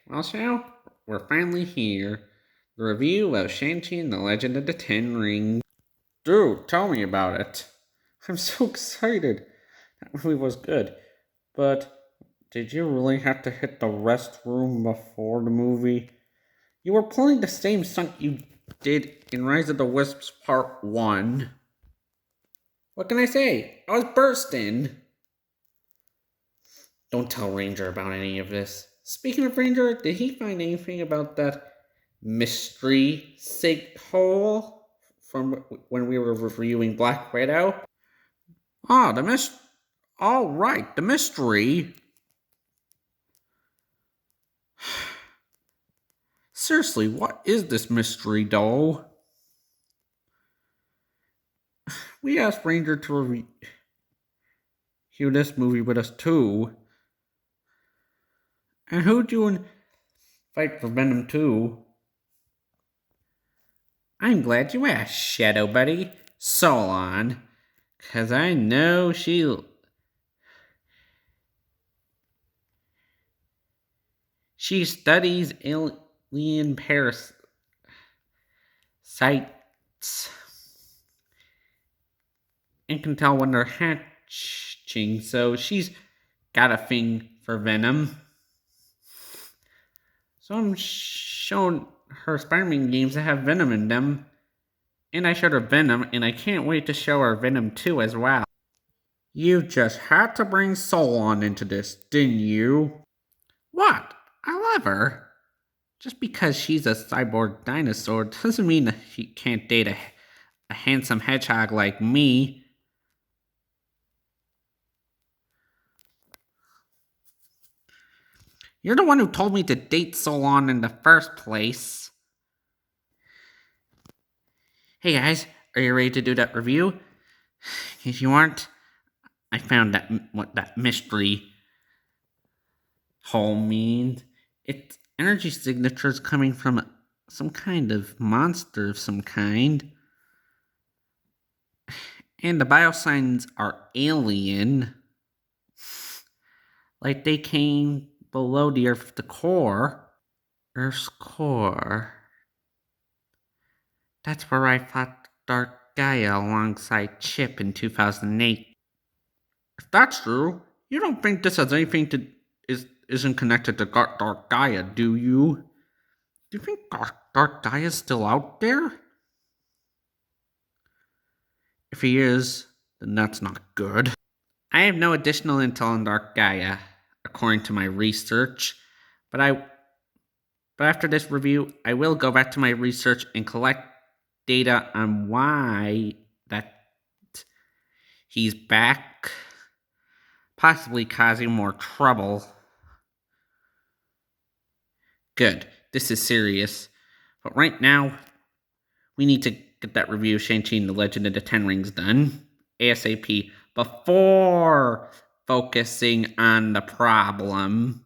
Well, Shao, we're finally here. The review of Shang-Chi and the Legend of the Ten Rings. Dude, tell me about it. I'm so excited. That movie was good. But did you really have to hit the restroom before the movie? You were pulling the same stunt you did in Rise of the Wisps Part 1. What can I say? I was bursting. Don't tell Ranger about any of this. Speaking of Ranger, did he find anything about that mystery sinkhole from when we were reviewing Black Widow? Ah, the mist. All right, the mystery. Seriously, what is this mystery, though? We asked Ranger to review this movie with us too. And who'd you invite for Venom 2? I'm glad you asked, Shadow Buddy. Solon. 'Cause I know she studies alien parasites and can tell when they're hatching, so she's got a thing for Venom. So I'm showing her Spider-Man games that have Venom in them. And I showed her Venom, and I can't wait to show her Venom 2 as well. You just had to bring Solon into this, didn't you? What? I love her. Just because she's a cyborg dinosaur doesn't mean that she can't date a handsome hedgehog like me. You're the one who told me to date Solon in the first place. Hey guys, are you ready to do that review? If you aren't, I found what that mystery hole means. It's energy signatures coming from some kind of monster of some kind. And the biosigns are alien. Like they came below the Earth, the core. Earth's core. That's where I fought Dark Gaia alongside Chip in 2008. If that's true, you don't think this has anything to isn't connected to Dark Gaia, do you? Do you think Dark Gaia is still out there? If he is, then that's not good. I have no additional intel on Dark Gaia, according to my research, but after this review, I will go back to my research and collect data on why that he's back, possibly causing more trouble. Good, this is serious. But right now, we need to get that review of Shang-Chi and the Legend of the Ten Rings done ASAP before focusing on the problem.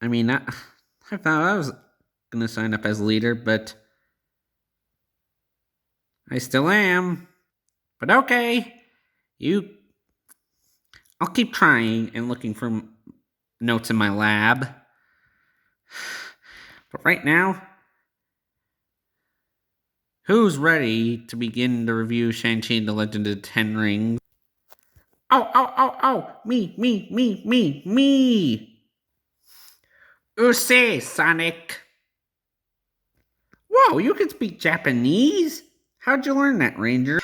I mean, I thought I was going to sign up as leader, but I still am. But okay, I'll keep trying and looking for notes in my lab. But right now, who's ready to begin the review of Shang-Chi and the Legend of the Ten Rings? Oh, me! Who says, Sonic? Whoa, you can speak Japanese? How'd you learn that, Ranger?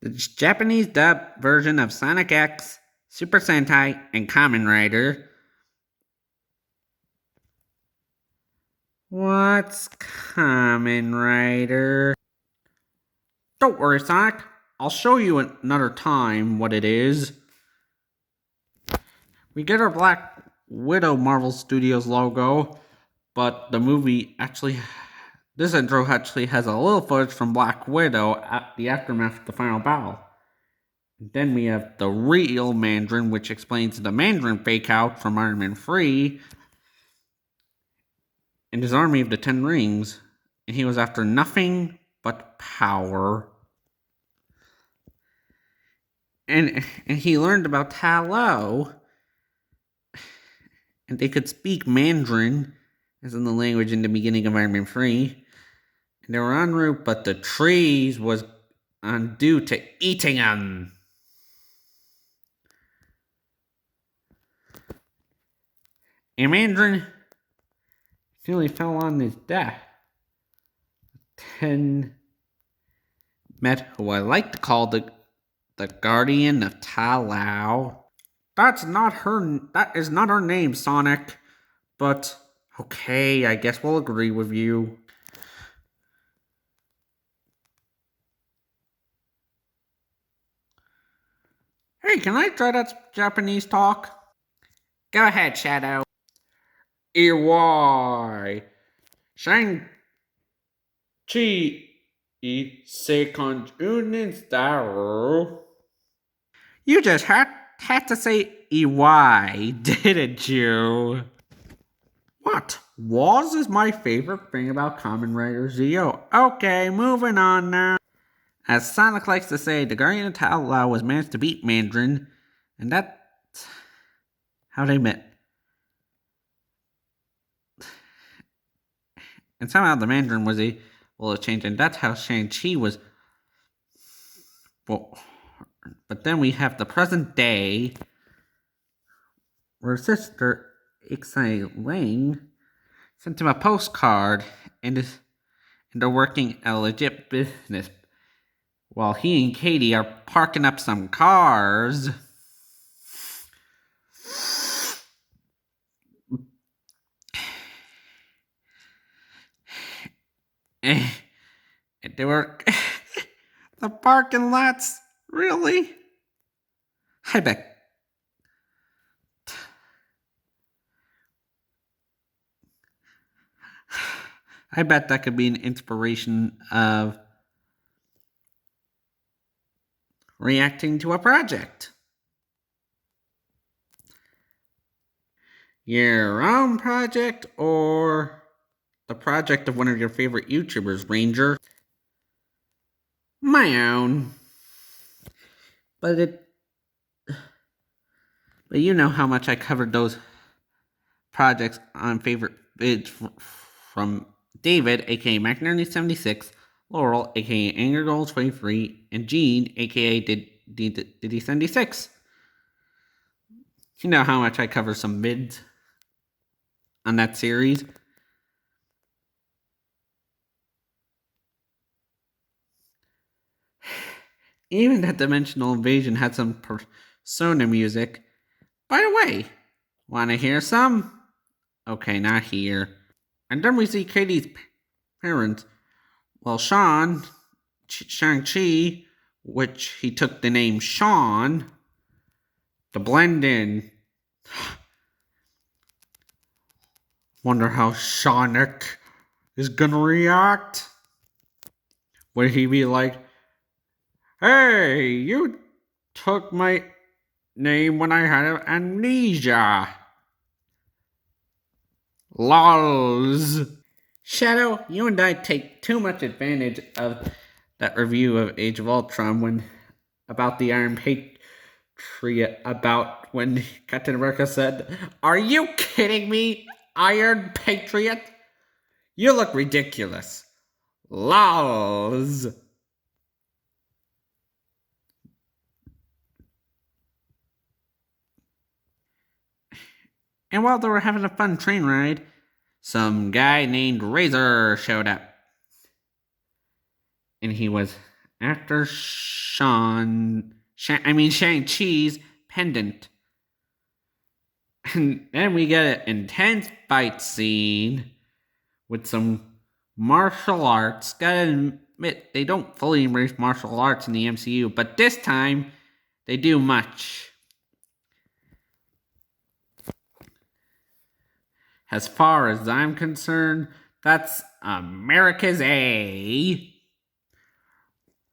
The Japanese dub version of Sonic X, Super Sentai, and Kamen Rider. What's Kamen Rider? Don't worry, Sonic. I'll show you another time what it is. We get our Black Widow Marvel Studios logo, but the movie actually... This intro actually has a little footage from Black Widow at the aftermath of the final battle. Then we have the real Mandarin, which explains the Mandarin fake out from Iron Man 3 and his army of the Ten Rings, and he was after nothing but power. and he learned about Ta Lo, and they could speak Mandarin, as in the language in the beginning of Iron Man 3. And they were en route, but the trees was on due to eating them. And Mandarin nearly fell on his death. Then met who I like to call the Guardian of Ta Lo. That is not her name, Sonic. But okay, I guess we'll agree with you. Hey, can I try that Japanese talk? Go ahead, Shadow. EY. Shang Chi second units Daryl. You just had to say EY, didn't you? What? Was is my favorite thing about Kamen Rider Zeo. Okay, moving on now. As Sonic likes to say, the Guardian of Ta Lo was managed to beat Mandarin, and that's how they met. And somehow the Mandarin was able to change, and that's how Shang-Chi was. Well, but then we have the present day, where sister Ixai Lang sent him a postcard, and they're working a legit business, while he and Katie are parking up some cars. And they were the parking lots, really? I bet that could be an inspiration of reacting to a project. Your own project or the project of one of your favorite YouTubers, Ranger? My own. But you know how much I covered those projects on favorite vids from David, aka Mac9076, Laurel, aka Anger Goals 23, and Gene, aka Diddy76. You know how much I cover some vids on that series. Even that Dimensional Invasion had some Persona music. By the way, wanna hear some? Okay, not here. And then we see Katie's parents. Well, Shang-Chi, which he took the name Sean, to blend in. Wonder how Sonic is gonna react. Would he be like, hey, you took my name when I had amnesia? Lols. Shadow, you and I take too much advantage of that review of Age of Ultron about the Iron Patriot, about when Captain America said, are you kidding me, Iron Patriot? You look ridiculous. Lols. And while they were having a fun train ride, some guy named Razor showed up. And he was after Shang-Chi's pendant. And then we get an intense fight scene with some martial arts. Gotta admit, they don't fully embrace martial arts in the MCU, but this time, they do much. As far as I'm concerned, that's America's A.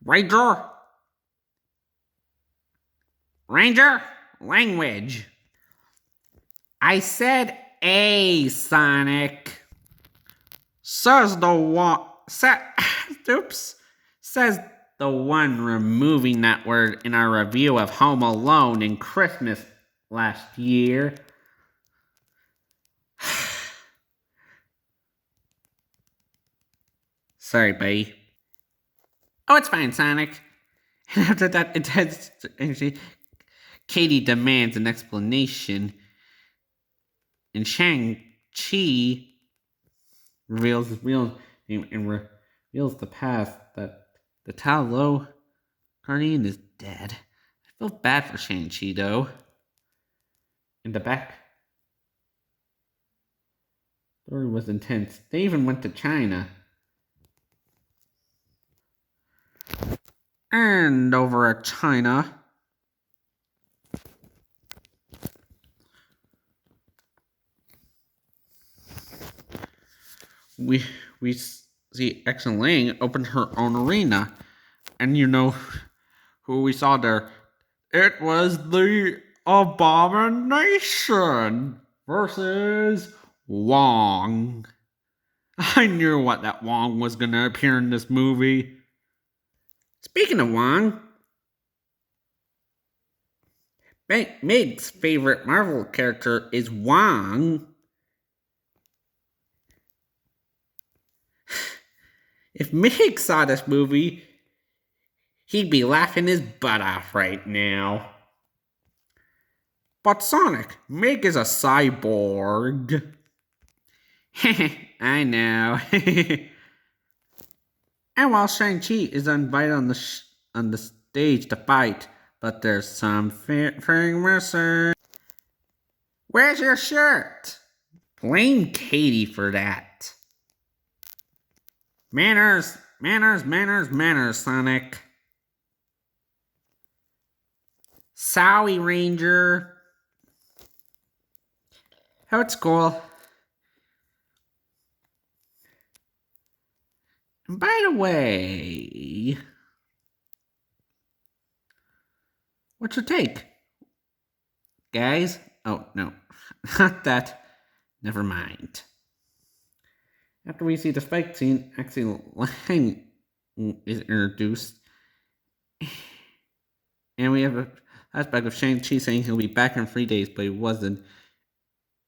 Ranger, language. I said A, Sonic. Says the one. Says the one removing that word in our review of Home Alone in Christmas last year. Sorry, buddy. Oh, it's fine, Sonic. And after that intense energy, Katie demands an explanation, and Shang-Chi reveals the past that the Tao Lo Guardian is dead. I feel bad for Shang-Chi, though. In the back story was intense. They even went to China. And over at China, we see X and Lang open her own arena. And you know who we saw there? It was the Abomination versus Wong. I knew that Wong was gonna appear in this movie. Speaking of Wong, Meg's favorite Marvel character is Wong. If Meg saw this movie, he'd be laughing his butt off right now. But Sonic, Meg is a cyborg. I know. And while Shang-Chi is invited on the stage to fight, but there's something missing. Where's your shirt? Blame Katie for that. Manners, Sonic. Sorry, Ranger. How it's cool. And by the way, what's your take? Guys? Oh, no. Not that. Never mind. After we see the fight scene, actually Lang is introduced. And we have a aspect of Shang-Chi saying he'll be back in 3 days, but he wasn't.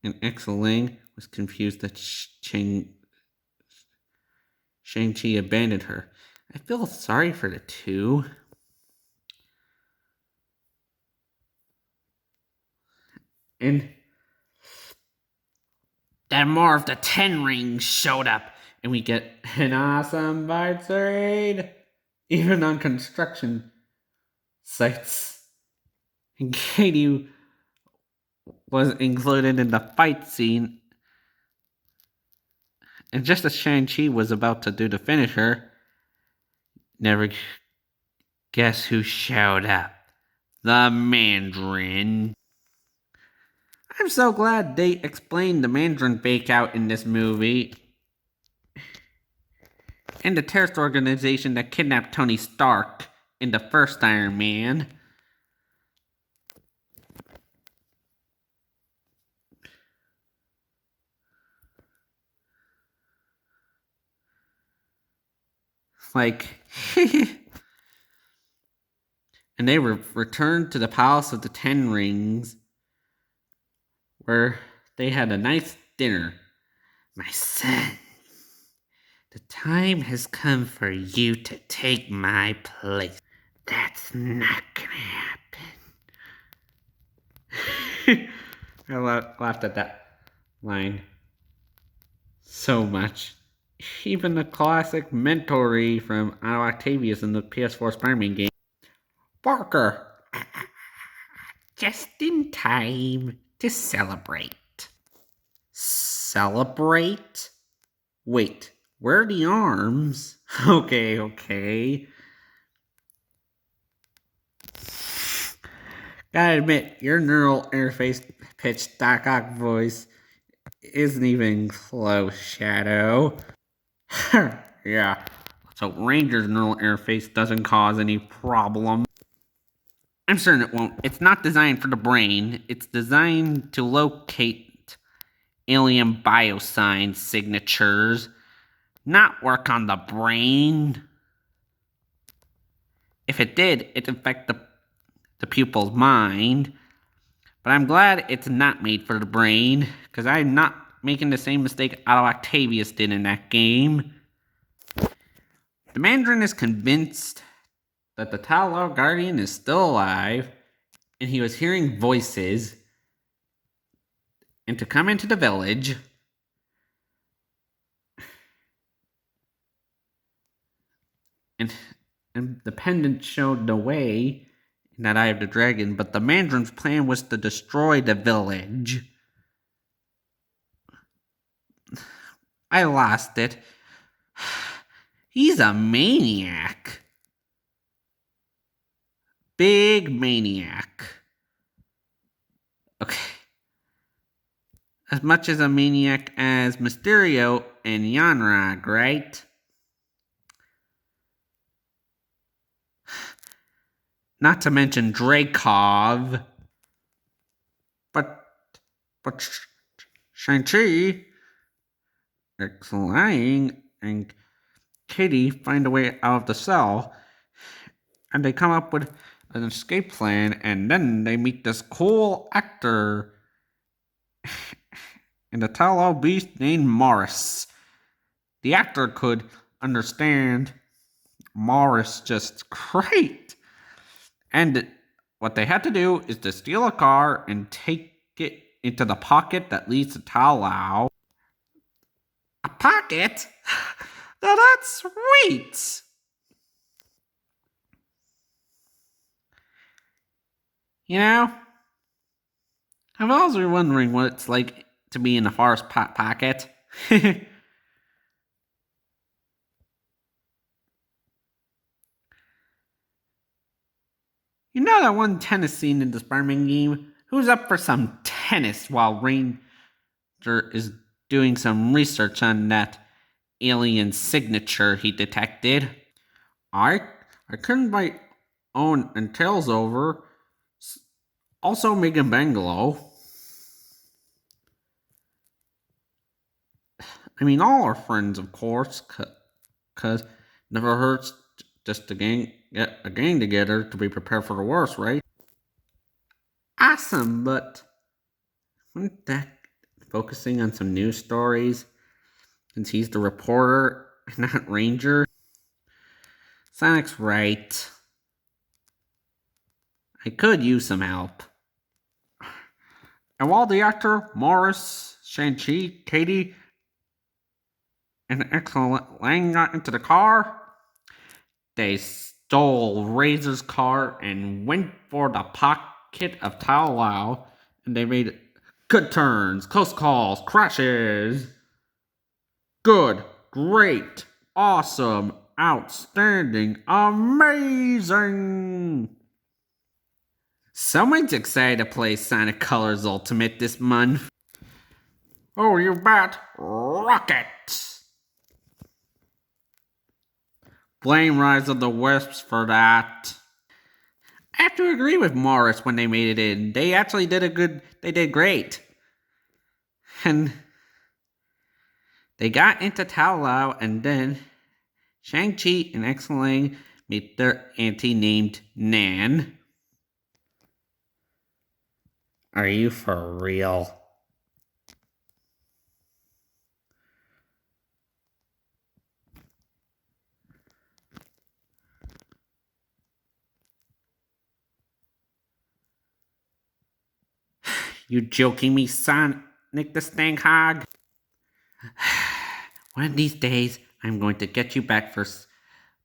And Lang was confused that Shang-Chi abandoned her. I feel sorry for the two. And then more of the 10 rings showed up, and we get an awesome fight scene, even on construction sites. And Katie was included in the fight scene. And just as Shang-Chi was about to do the finisher, never guess who showed up? The Mandarin. I'm so glad they explained the Mandarin fake-out in this movie. And the terrorist organization that kidnapped Tony Stark in the first Iron Man. And they returned to the Palace of the 10 Rings, where they had a nice dinner. My son, the time has come for you to take my place. That's not gonna happen. I laughed at that line so much. Even the classic mentory from Otto Octavius in the PS4 Spider-Man game. Parker! Just in time to celebrate. Celebrate? Wait, where are the arms? Okay. Gotta admit, your neural interface pitched Doc Ock voice isn't even close, Shadow. Yeah, so Ranger's neural interface doesn't cause any problem. I'm certain it won't. It's not designed for the brain. It's designed to locate alien biosign signatures, not work on the brain. If it did, it'd affect the pupil's mind. But I'm glad it's not made for the brain, because I'm not making the same mistake Otto Octavius did in that game. The Mandarin is convinced that the Talao Guardian is still alive, and he was hearing voices, and to come into the village. And the pendant showed the way in that Eye of the Dragon, but the Mandarin's plan was to destroy the village. I lost it. He's a maniac. Big maniac. Okay. As much as a maniac as Mysterio and Yanrog, right? Not to mention Dracov. But Shang-Chi, Xlang, and Katie find a way out of the cell, and they come up with an escape plan, and then they meet this cool actor in the Tallow Beast named Morris. The actor could understand Morris just great. And what they had to do is to steal a car and take it into the pocket that leads to Talao. A pocket? Now that's sweet! You know, I've always been wondering what it's like to be in a forest pocket. You know that one tennis scene in the Spider-Man game? Who's up for some tennis while Ranger is doing some research on that alien signature he detected? I could invite Owen and Tails over. Also Megan Bangalow. I mean, all our friends, of course, because never hurts just to get a gang together to be prepared for the worst, right? Awesome, but wouldn't that focusing on some news stories, since he's the reporter and not Ranger? Sonic's right. I could use some help. And while the actor, Morris, Shang-Chi, Katie, and Lang got into the car, they stole Razor's car and went for the pocket of Tao Lao, and they made good turns, close calls, crashes. Good, great, awesome, outstanding, amazing. Someone's excited to play Sonic Colors Ultimate this month. Oh, you bet, rocket! Blame Rise of the Wisps for that. I have to agree with Morris when they made it in. They actually they did great. And they got into Taolao, and then Shang-Chi and Xlang meet their auntie named Nan. Are you for real? You joking me, Sonic the Stankhog? One of these days, I'm going to get you back for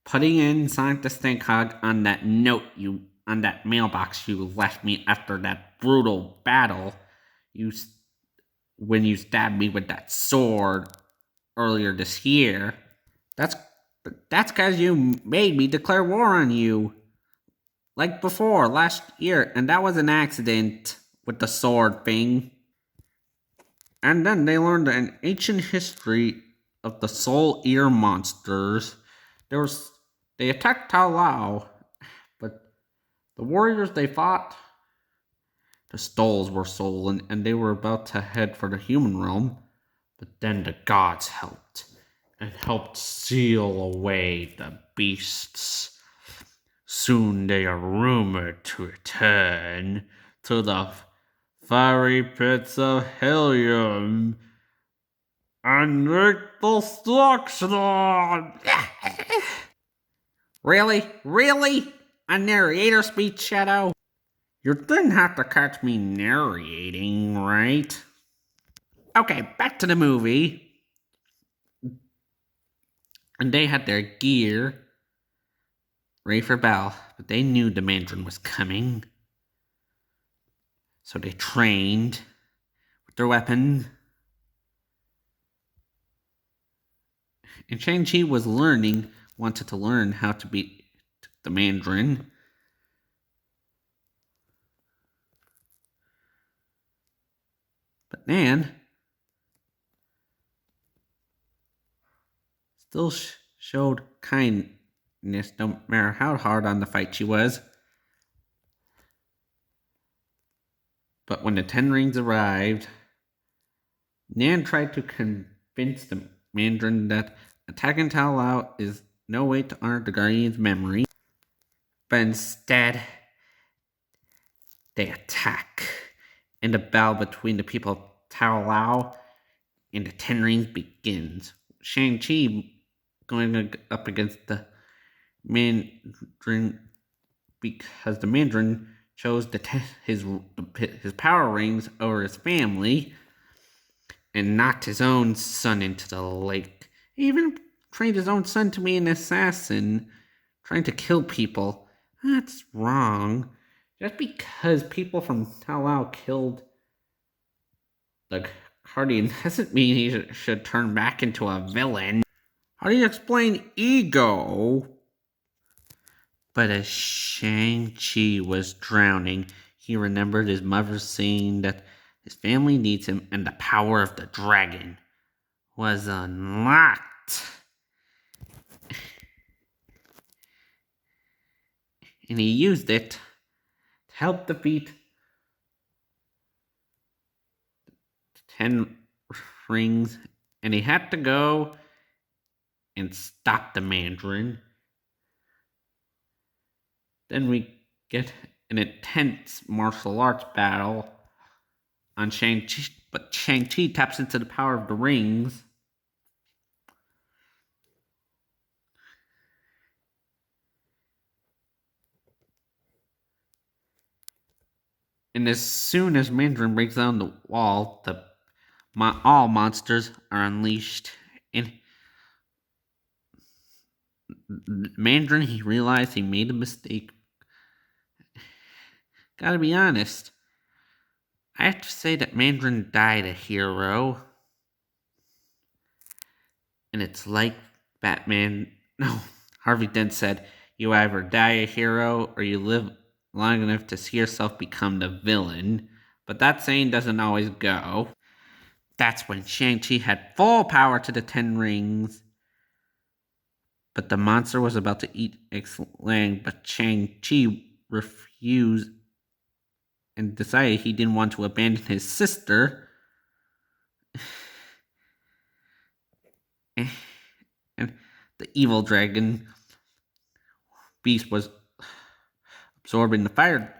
putting in Sonic the Stankhog on that on that mailbox you left me after that brutal battle when you stabbed me with that sword earlier this year. That's because you made me declare war on you. Like before, last year, and that was an accident with the sword thing. And then they learned an ancient history of the soul ear monsters. They attacked Tao Lao, but the warriors they fought, the Stoles were stolen, and they were about to head for the human realm. But then the gods helped, and helped seal away the beasts. Soon they are rumored to return to the fiery pits of helium and make destruction. Really? Really? A narrator speech, Shadow? You didn't have to catch me narrating, right? Okay, back to the movie. And they had their gear ready for battle, but they knew the Mandarin was coming. So they trained with their weapons. And Shang-Chi wanted to learn how to beat the Mandarin. But Nan still showed kindness no matter how hard on the fight she was. But when the Ten Rings arrived, Nan tried to convince the Mandarin that attacking Tao Lao is no way to honor the Guardian's memory. But instead, they attack. And the battle between the people of Tao Lao and the Ten Rings begins. Shang-Chi going up against the Mandarin because the Mandarin chose his power rings over his family and knocked his own son into the lake. He even trained his own son to be an assassin, trying to kill people. That's wrong. Just because people from Tao Lao killed the Guardian doesn't mean he should turn back into a villain. How do you explain ego? But as Shang-Chi was drowning, he remembered his mother saying that his family needs him and the power of the dragon was unlocked. And he used it to help defeat the Ten Rings, and he had to go and stop the Mandarin. Then we get an intense martial arts battle on Shang-Chi, but Shang-Chi taps into the power of the rings. And as soon as Mandarin breaks down the wall, all monsters are unleashed. And Mandarin, he realized he made a mistake. Gotta be honest, I have to say that Mandarin died a hero. And it's like Batman. No, Harvey Dent said, you either die a hero or you live long enough to see yourself become the villain. But that saying doesn't always go. That's when Shang-Chi had full power to the Ten Rings. But the monster was about to eat X-Lang, but Shang-Chi refused and decided he didn't want to abandon his sister. And the evil dragon beast was absorbing the fire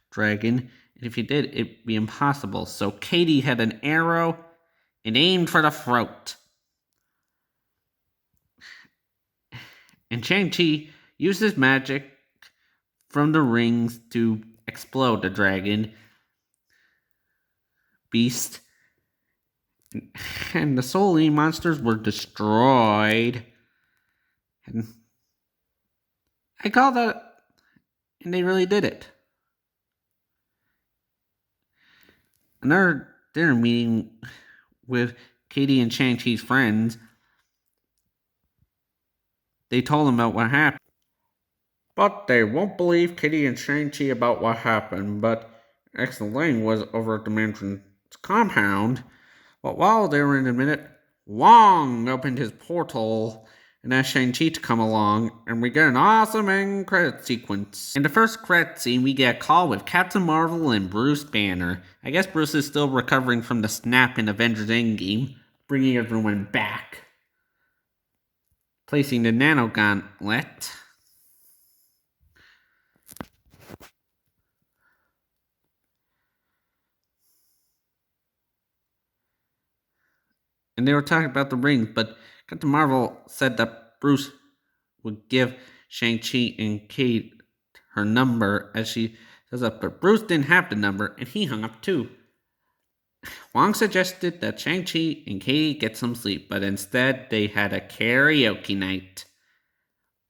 dragon, and if he did, it'd be impossible. So Katie had an arrow and aimed for the throat. And Shang-Chi used his magic from the rings to explode the dragon beast. And the Soul Eating monsters were destroyed. And I call that, and they really did it. Another dinner meeting with Katie and Shang-Chi's friends, they told them about what happened. But they won't believe Katie and Shang-Chi about what happened, but X-Lang was over at the Mandarin's compound. But while they were in a minute, Wong opened his portal and asked Shang-Chi to come along, and we get an awesome end credit sequence. In the first credit scene, we get a call with Captain Marvel and Bruce Banner. I guess Bruce is still recovering from the snap in Avengers Endgame, bringing everyone back. Placing the nano gauntlet. and they were talking about the rings, but Captain Marvel said that Bruce would give Shang-Chi and Kate her number as she says up, but Bruce didn't have the number and he hung up too. Wong suggested that Shang-Chi and Katie get some sleep, but instead they had a karaoke night.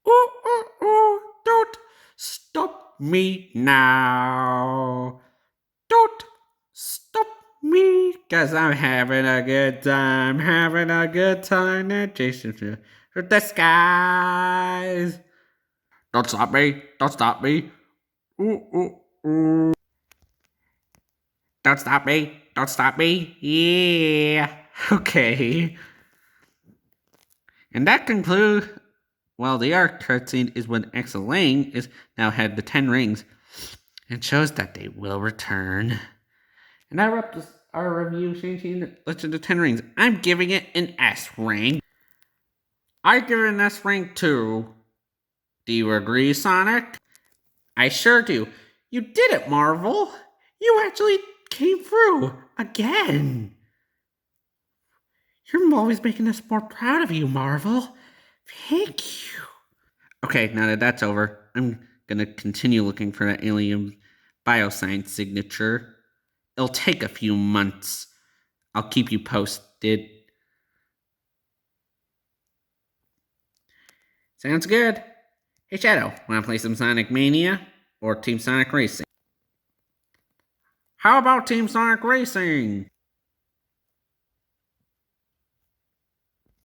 Ooh, ooh, ooh, don't stop me now. Don't stop me, cause I'm having a good time, at Jason for the skies. Don't stop me, don't stop me. Ooh, ooh, ooh. Don't stop me. Yeah. Okay. And that concludes. Well, the art cutscene is when Axel Lang is now had the 10 rings and shows that they will return. And I wrapped our review of Shang-Chi Legend of the Ten Rings. I'm giving it an S rank. I give it an S rank too. Do you agree, Sonic? I sure do. You did it, Marvel. You actually came through again. You're always making us more proud of you, Marvel. Thank you. Okay, now that that's over, I'm gonna continue looking for that alien bioscience signature. It'll take a few months. I'll keep you posted. Sounds good. Hey Shadow, wanna play some Sonic Mania? Or Team Sonic Racing? How about Team Sonic Racing?